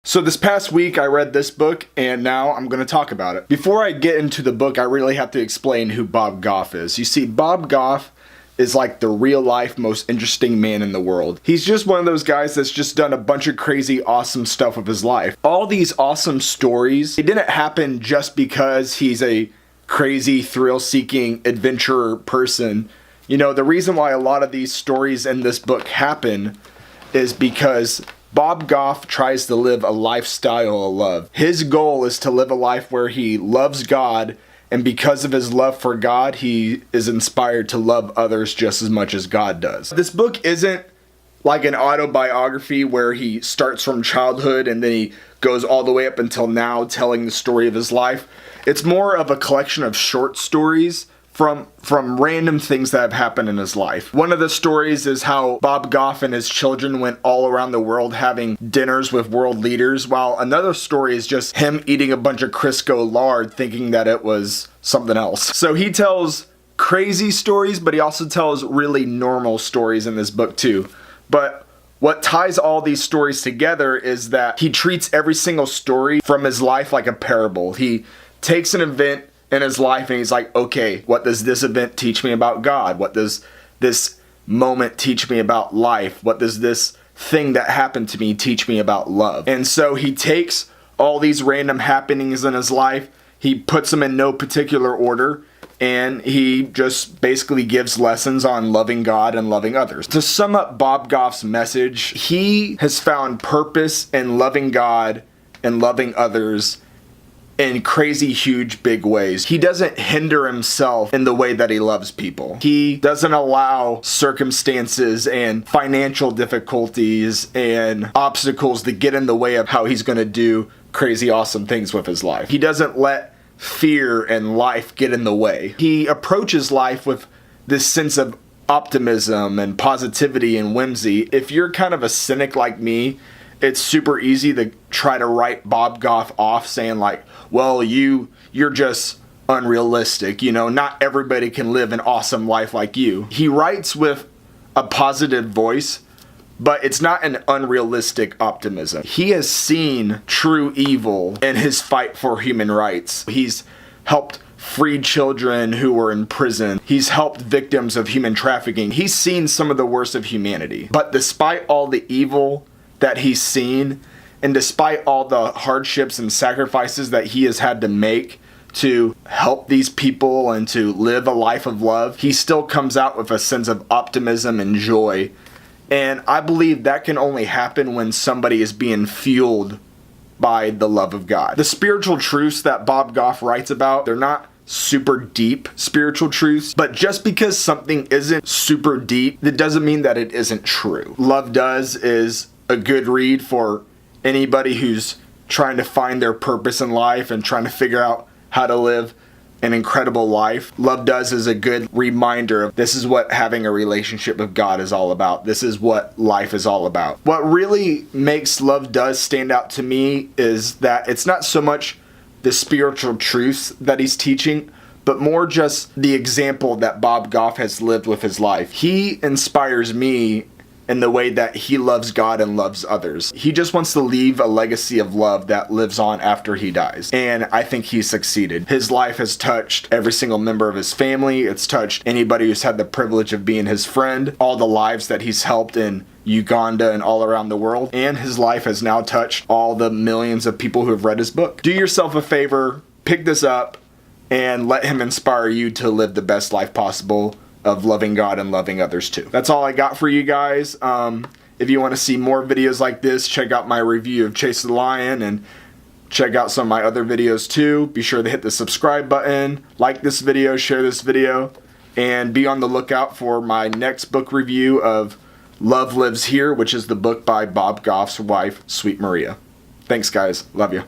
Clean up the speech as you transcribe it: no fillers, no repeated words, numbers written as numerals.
So this past week I read this book and now I'm going to talk about it. Before I get into the book, I really have to explain who Bob Goff is. You see, Bob Goff is like the real life most interesting man in the world. He's just one of those guys that's just done a bunch of crazy awesome stuff with his life. All these awesome stories, they didn't happen just because he's a crazy thrill-seeking adventurer person. You know, the reason why a lot of these stories in this book happen is because Bob Goff tries to live a lifestyle of love. His goal is to live a life where he loves God, and because of his love for God, he is inspired to love others just as much as God does. This book isn't like an autobiography where he starts from childhood and then he goes all the way up until now telling the story of his life. It's more of a collection of short stories from random things that have happened in his life. One of the stories is how Bob Goff and his children went all around the world having dinners with world leaders, while another story is just him eating a bunch of Crisco lard thinking that it was something else. So he tells crazy stories, but he also tells really normal stories in this book too. But what ties all these stories together is that he treats every single story from his life like a parable. He takes an event in his life and he's like, okay, what does this event teach me about God? What does this moment teach me about life? What does this thing that happened to me teach me about love? And so he takes all these random happenings in his life, he puts them in no particular order, and he just basically gives lessons on loving God and loving others. To sum up Bob Goff's message, he has found purpose in loving God and loving others in crazy, huge, big ways. He doesn't hinder himself in the way that he loves people. He doesn't allow circumstances and financial difficulties and obstacles to get in the way of how he's going to do crazy, awesome things with his life. He doesn't let fear and life get in the way. He approaches life with this sense of optimism and positivity and whimsy. If you're kind of a cynic like me, it's super easy to try to write Bob Goff off saying like, well, you're just unrealistic. You know, not everybody can live an awesome life like you. He writes with a positive voice, but it's not an unrealistic optimism. He has seen true evil in his fight for human rights. He's helped free children who were in prison. He's helped victims of human trafficking. He's seen some of the worst of humanity. But despite all the evil that he's seen, and despite all the hardships and sacrifices that he has had to make to help these people and to live a life of love, he still comes out with a sense of optimism and joy. And I believe that can only happen when somebody is being fueled by the love of God. The spiritual truths that Bob Goff writes about, they're not super deep spiritual truths, but just because something isn't super deep, that doesn't mean that it isn't true. Love Does is a good read for anybody who's trying to find their purpose in life and trying to figure out how to live an incredible life. Love Does is a good reminder of this is what having a relationship with God is all about. This is what life is all about. What really makes Love Does stand out to me is that it's not so much the spiritual truths that he's teaching, but more just the example that Bob Goff has lived with his life. He inspires me in the way that he loves God and loves others. He just wants to leave a legacy of love that lives on after he dies. And I think he's succeeded. His life has touched every single member of his family. It's touched anybody who's had the privilege of being his friend, all the lives that he's helped in Uganda and all around the world. And his life has now touched all the millions of people who have read his book. Do yourself a favor, pick this up, and let him inspire you to live the best life possible of loving God and loving others too. That's all I got for you guys. If you want to see more videos like this, check out my review of Chase the Lion and check out some of my other videos too. Be sure to hit the subscribe button, like this video, share this video, and be on the lookout for my next book review of Love Lives Here, which is the book by Bob Goff's wife, Sweet Maria. Thanks guys. Love you.